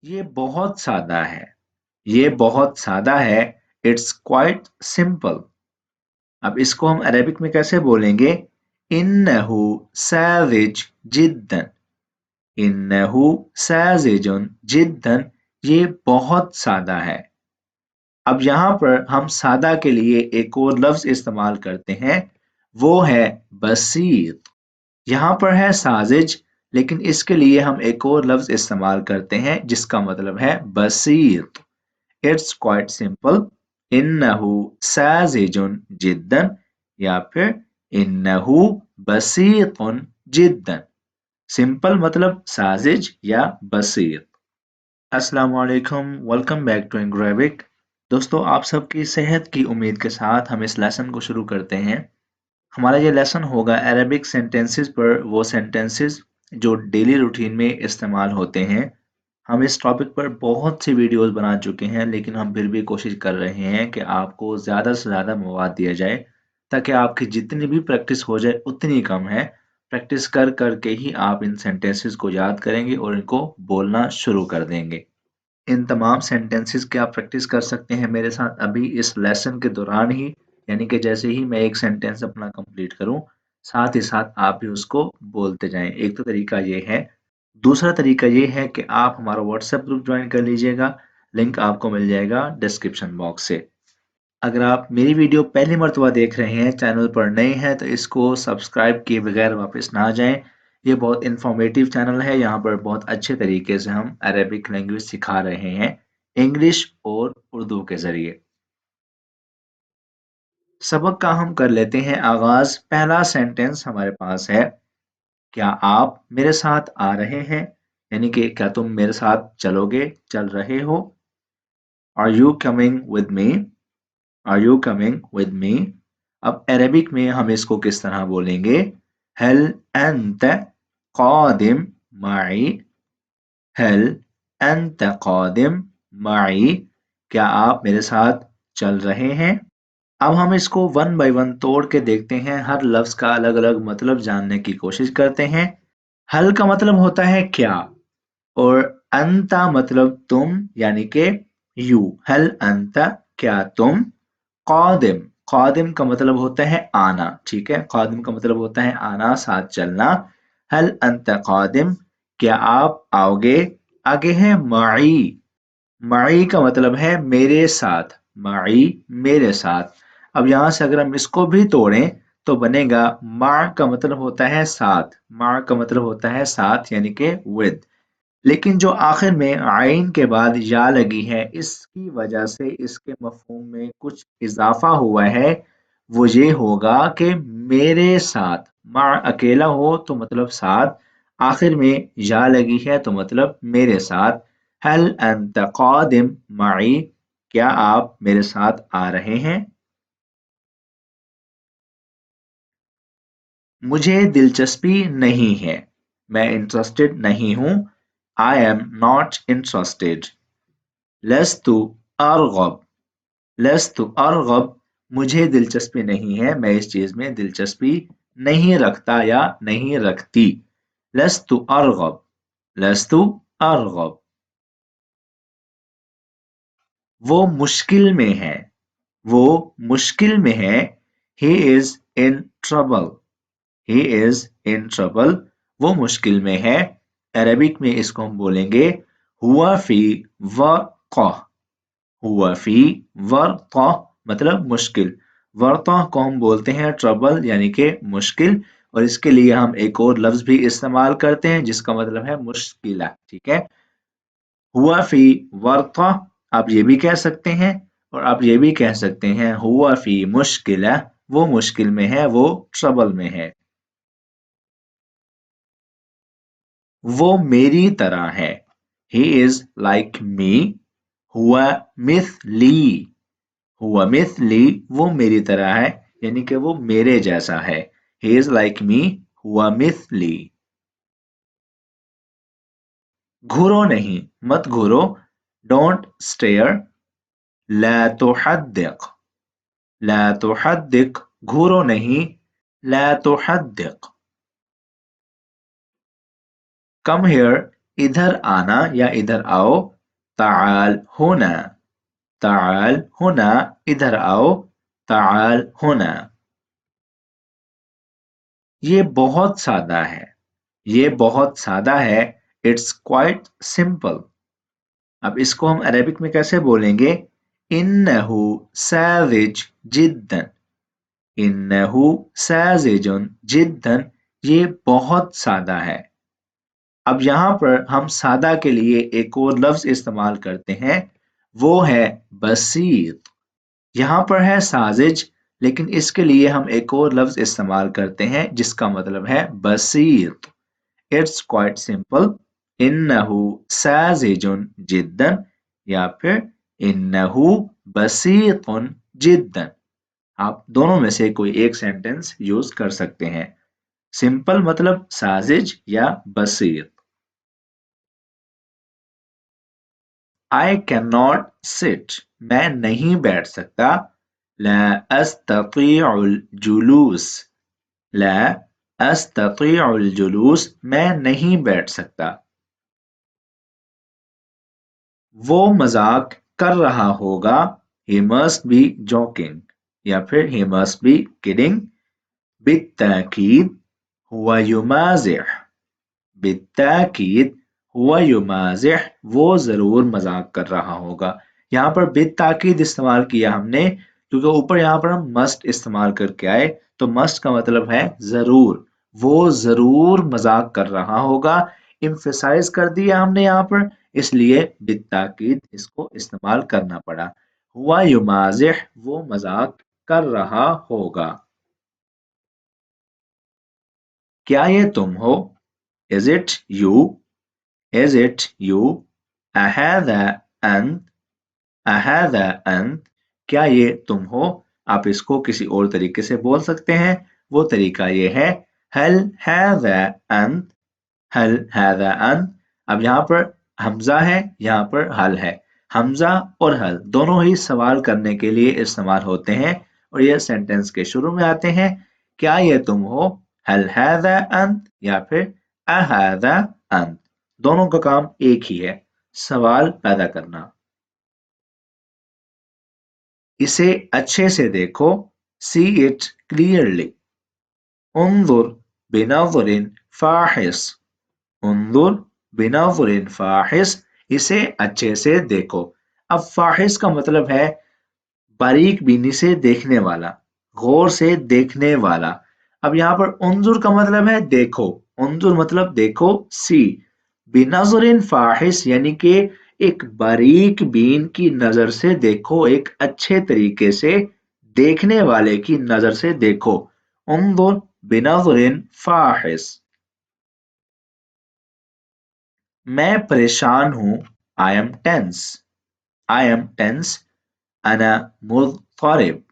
ये बहुत सादा है। ये बहुत सादा है। It's quite simple. अब इसको हम अरेबिक में कैसे बोलेंगे? इन्नहु साजिज जिद्दन। इन्नहु साजिजुन जिद्दन। ये बहुत सादा है। अब यहाँ पर हम सादा के लिए एक और लफ्ज इस्तेमाल करते हैं, वो है बसीत। यहाँ पर है साजिज, लेकिन इसके लिए हम एक और लफ्ज इस्तेमाल करते हैं जिसका मतलब है बसीत। It's quite simple. इन्नहु साजिजुन जिद्दन, या फिर इन्नहु बसीतुन जिद्दन। सिंपल मतलब साजिज या बसीत। अस्सलाम वालेकुम, वेलकम बैक टू इंग्रेविक। दोस्तों, आप सबकी सेहत की उम्मीद के साथ हम इस लेसन को शुरू करते हैं। हमारा ये लेसन होगा अरेबिक सेंटेंसेस पर, वो सेंटेंसेस जो डेली रूटीन में इस्तेमाल होते हैं। हम इस टॉपिक पर बहुत सी वीडियोस बना चुके हैं, लेकिन हम फिर भी कोशिश कर रहे हैं कि आपको ज़्यादा से ज़्यादा मवाद दिया जाए, ताकि आपकी जितनी भी प्रैक्टिस हो जाए उतनी कम है। प्रैक्टिस कर करके ही आप इन सेंटेंसेस को याद करेंगे और इनको बोलना शुरू कर देंगे। इन तमाम सेंटेंसेस की आप प्रैक्टिस कर सकते हैं मेरे साथ अभी इस लेसन के दौरान ही, यानी कि जैसे ही मैं एक सेंटेंस अपना कंप्लीट करूं, साथ ही साथ आप भी उसको बोलते जाएं। एक तो तरीका ये है। दूसरा तरीका ये है कि आप हमारा व्हाट्सएप ग्रुप ज्वाइन कर लीजिएगा। लिंक आपको मिल जाएगा डिस्क्रिप्शन बॉक्स से। अगर आप मेरी वीडियो पहली मर्तबा देख रहे हैं, चैनल पर नए हैं, तो इसको सब्सक्राइब किए बगैर वापस ना जाएं। ये बहुत इंफॉर्मेटिव चैनल है। यहाँ पर बहुत अच्छे तरीके से हम अरेबिक लैंग्वेज सिखा रहे हैं, इंग्लिश और उर्दू के जरिए। सबक का हम कर लेते हैं आगाज। पहला सेंटेंस हमारे पास है, क्या आप मेरे साथ आ रहे हैं? यानी कि क्या तुम मेरे साथ चलोगे, चल रहे हो? Are you coming with me? Are you coming with me? अब अरेबिक में हम इसको किस तरह बोलेंगे? हल अंत कादिम माई? हल अंत कादिम माई? क्या आप मेरे साथ चल रहे हैं? अब हम इसको वन बाय वन तोड़ के देखते हैं, हर लफ्ज का अलग अलग मतलब जानने की कोशिश करते हैं। हल का मतलब होता है क्या, और अंता मतलब तुम, यानी कि यू। हल अंता, क्या तुम? कादिम, कादिम का मतलब होता है आना। ठीक है, कादिम का मतलब होता है आना, साथ चलना। हल अंत कादिम, क्या आप आओगे? आगे है माई। माई का मतलब है मेरे साथ। माई, मेरे साथ। अब यहां से अगर हम इसको भी तोड़ें तो बनेगा, मा का मतलब होता है साथ। मा का मतलब होता है साथ, यानी कि विद। लेकिन जो आखिर में आइन के बाद या लगी है, इसकी वजह से इसके मफहूम में कुछ इजाफा हुआ है। वो ये होगा कि मेरे साथ। मा अकेला हो तो मतलब साथ, आखिर में या लगी है तो मतलब मेरे साथ। हल अंत कादिम माई? क्या आप मेरे साथ आ रहे हैं? मुझे दिलचस्पी नहीं है। मैं इंटरेस्टेड नहीं हूं। I am not interested. लस्तु अरगब। लस्तु अरगब, मुझे दिलचस्पी नहीं है, मैं इस चीज में दिलचस्पी नहीं रखता या नहीं रखती। लस्तु अरगब। लस्तु अरगब। वो मुश्किल में है। वो मुश्किल में है। He is in trouble. He is in trouble. वो मुश्किल में है। अरबिक में इसको हम बोलेंगे हुआ फी वक़। हुआ फी वर्ता मतलब मुश्किल। वर्ता को हम बोलते हैं ट्रबल, यानी कि मुश्किल। और इसके लिए हम एक और लफ्ज भी इस्तेमाल करते हैं जिसका मतलब है मुश्किला। ठीक है, हुआ फी वर्ता। आप ये भी कह सकते हैं, और आप ये भी कह सकते हैं हुआ फी मुश्किला। वो मुश्किल में है, वो ट्रबल में है। वो मेरी तरह है। He is like me. हुआ मिथली। हुआ मिथली, वो मेरी तरह है, यानी कि वो मेरे जैसा है। He is like me. हुआ मिथली। घूरो नहीं, मत घूरो। Don't stare. ला तुहद्दिक। ला तुहद्दिक, घूरो नहीं। ला तुहद्दिक। कम हियर इधर आना या इधर आओ, ताल होना, ताल होना, इधर आओ, ताल होना। ये बहुत सादा है, ये बहुत सादा है, इट्स क्वाइट सिंपल। अब इसको हम अरेबिक में कैसे बोलेंगे? इन्नहु साजिज जिद्दन, इन्नहु साजिजुन जिद्दन, ये बहुत सादा है। अब यहाँ पर हम सादा के लिए एक और लफ्ज इस्तेमाल करते हैं, वो है बसीत। यहाँ पर है साजिज, लेकिन इसके लिए हम एक और लफ्ज इस्तेमाल करते हैं जिसका मतलब है बसीत। इट्स क्वाइट सिंपल, इन्नहु साजिजुन जिद्दन, या फिर इन्नहु बसीतुन जिद्दन। आप दोनों में से कोई एक सेंटेंस यूज कर सकते हैं। सिंपल मतलब साजिज या बसीत। I cannot sit, मैं नहीं बैठ सकता। ला अस्ततीउल जुलूस, ला अस्ततीउल जुलूस, मैं नहीं बैठ सकता। वो मजाक कर रहा होगा, he must be joking, या फिर he must be kidding। बित्ताकीद हुआ युमाजिह, बित्ताकीद हुआ युमाजिह, वो जरूर मजाक कर रहा होगा। यहाँ पर बित्ताकीद इस्तेमाल किया हमने क्योंकि ऊपर यहाँ पर हम मस्ट इस्तेमाल करके आए, तो मस्ट का मतलब है जरूर, वो जरूर मजाक कर रहा होगा। इम्फेसाइज कर दिया हमने यहाँ पर, इसलिए बित्ताकीद इसको इस्तेमाल करना पड़ा। हुआ युमाजिह, वो मजाक कर रहा होगा। क्या ये तुम हो? Is it you? Is it you? أهذا أنت? أهذا أنت? क्या ये तुम हो? आप इसको किसी और तरीके से बोल सकते हैं। वो तरीका ये है, हल هذا أنت? हल هذا أنت? अब यहाँ पर हमजा है, यहाँ पर हल है। हमजा और हल दोनों ही सवाल करने के लिए इस्तेमाल होते हैं और ये सेंटेंस के शुरू में आते हैं। क्या ये तुम हो? हल هذا أنت? या फिर अहादा अंत। दोनों का काम एक ही है, सवाल पैदा करना। इसे अच्छे से देखो, सी इट क्लियरली। उन्जुर बिनज़रिन फाहिस, उन्जुर बिनज़रिन फाहिस, इसे अच्छे से देखो। अब फाहिस का मतलब है बारीक बीनी से देखने वाला, गौर से देखने वाला। अब यहाँ पर उन्जुर का मतलब है देखो, उन्जुर मतलब देखो, सी। बिनज़रिन फाहिश यानी कि एक बारीक बीन की नजर से देखो, एक अच्छे तरीके से देखने वाले की नजर से देखो। उन्जुर बिनज़रिन फाहिश। मैं परेशान हूं, I am tense, I am tense. अना मुज़तरिब,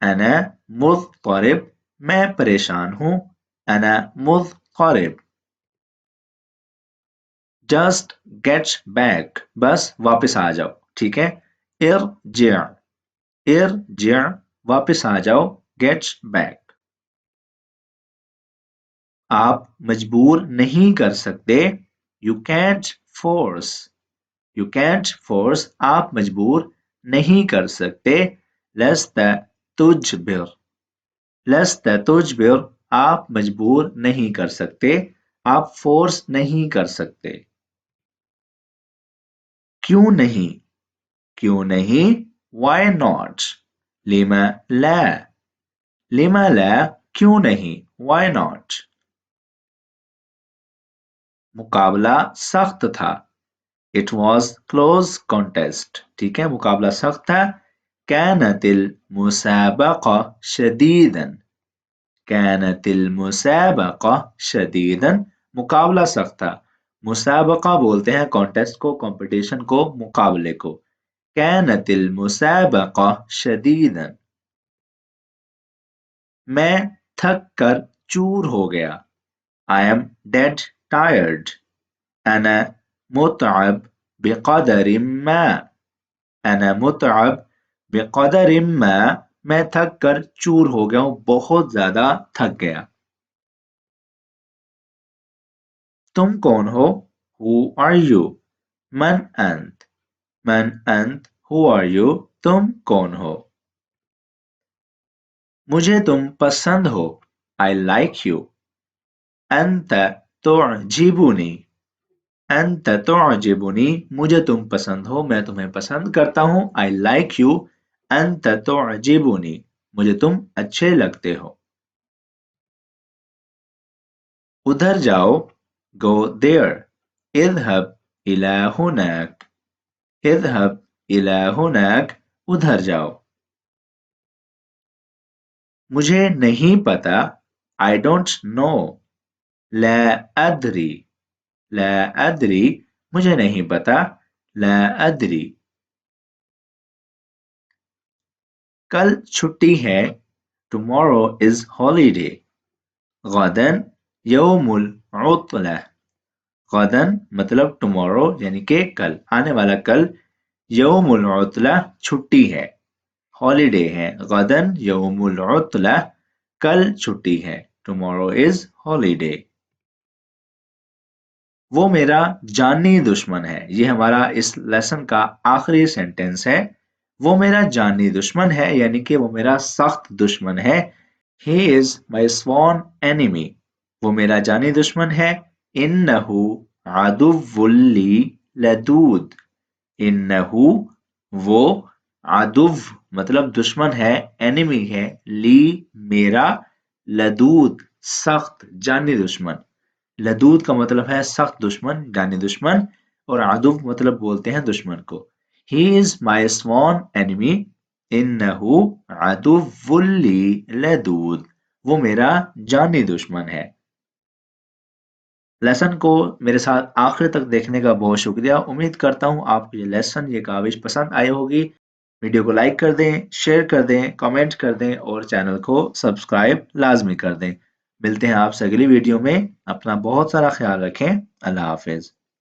अना मुज़तरिब, मैं परेशान हूं। अना मुज़तरिब। जस्ट गेट बैक, बस वापस आ जाओ, ठीक है। इरजिअ, इरजिअ, वापस आ जाओ, गेट बैक। आप मजबूर नहीं कर सकते, you can't force, you can't force, आप मजबूर नहीं कर सकते। लस्त तुजबिर, लस्त तुजबिर, आप मजबूर नहीं कर सकते, आप फोर्स नहीं कर सकते। क्यों नहीं, क्यों नहीं, वाई नॉट, लिमा ला, लिमा ला, क्यों नहीं, वाई नॉट। मुकाबला सख्त था, इट वॉज क्लोज कॉन्टेस्ट, ठीक है, मुकाबला सख्त था। कैनतिल मुसाबका शदीदन, कैनतिल मुसाबका शदीदन, मुकाबला सख्त था। मुसाबका बोलते हैं कॉन्टेस्ट को, कंपटीशन को, मुकाबले को। कैनतिल मुसाबका शदीदन। मैं थक कर चूर हो गया, आई एम डेड टायर्ड। अना मुतअब बिक़दर मा, अना मुतअब बिक़दर मा, मैं थक कर चूर हो गया हूं, बहुत ज्यादा थक गया। तुम कौन हो? who are you? من أنت? من أنت? who are you? तुम कौन हो? मुझे तुम पसंद हो. I like you. أنت تعجبني. أنت تعجبني. मुझे तुम पसंद हो, मैं तुम्हें पसंद करता हूँ. I like you. أنت تعجبني. मुझे तुम अच्छे लगते हो. उधर जाओ. Go there. اذهب إلى هناك. اذهب إلى هناك. उधर जाओ. मुझे नहीं पता. I don't know. لا أدري. لا أدري. मुझे नहीं पता. لا أدري. कल छुट्टी है. Tomorrow is holiday. غدا يوم العطلة. غدا मतलब tomorrow यानी कि कल, आने वाला कल. يوم العطلة छुट्टी है, holiday है. غدا يوم العطلة कल छुट्टी है. Tomorrow is holiday. وہ میرا جانی دشمن ہے. یہ ہمارا اس لیسن کا آخری سینٹنس ہے. وہ میرا جانی دشمن ہے یعنی کہ وہ میرا سخت دشمن ہے. He is my sworn enemy. وہ میرا جانی دشمن ہے. انہو عدو لی لدود. انہو وہ عدو مطلب دشمن ہے, enemy ہے, لی میرا, لدود سخت جانی دشمن. لدود کا مطلب ہے سخت دشمن, جانی دشمن, اور عدو مطلب بولتے ہیں دشمن کو. He is my sworn enemy. انہو عدو لی لدود. وہ میرا جانی دشمن ہے. لیسن کو میرے ساتھ آخر تک دیکھنے کا بہت شکریہ. امید کرتا ہوں آپ کو یہ لیسن, یہ کاوش پسند آئی ہوگی. ویڈیو کو لائک کر دیں, شیئر کر دیں, کامنٹ کر دیں اور چینل کو سبسکرائب لازمی کر دیں. ملتے ہیں آپ سے اگلی ویڈیو میں. اپنا بہت سارا خیال رکھیں. اللہ حافظ.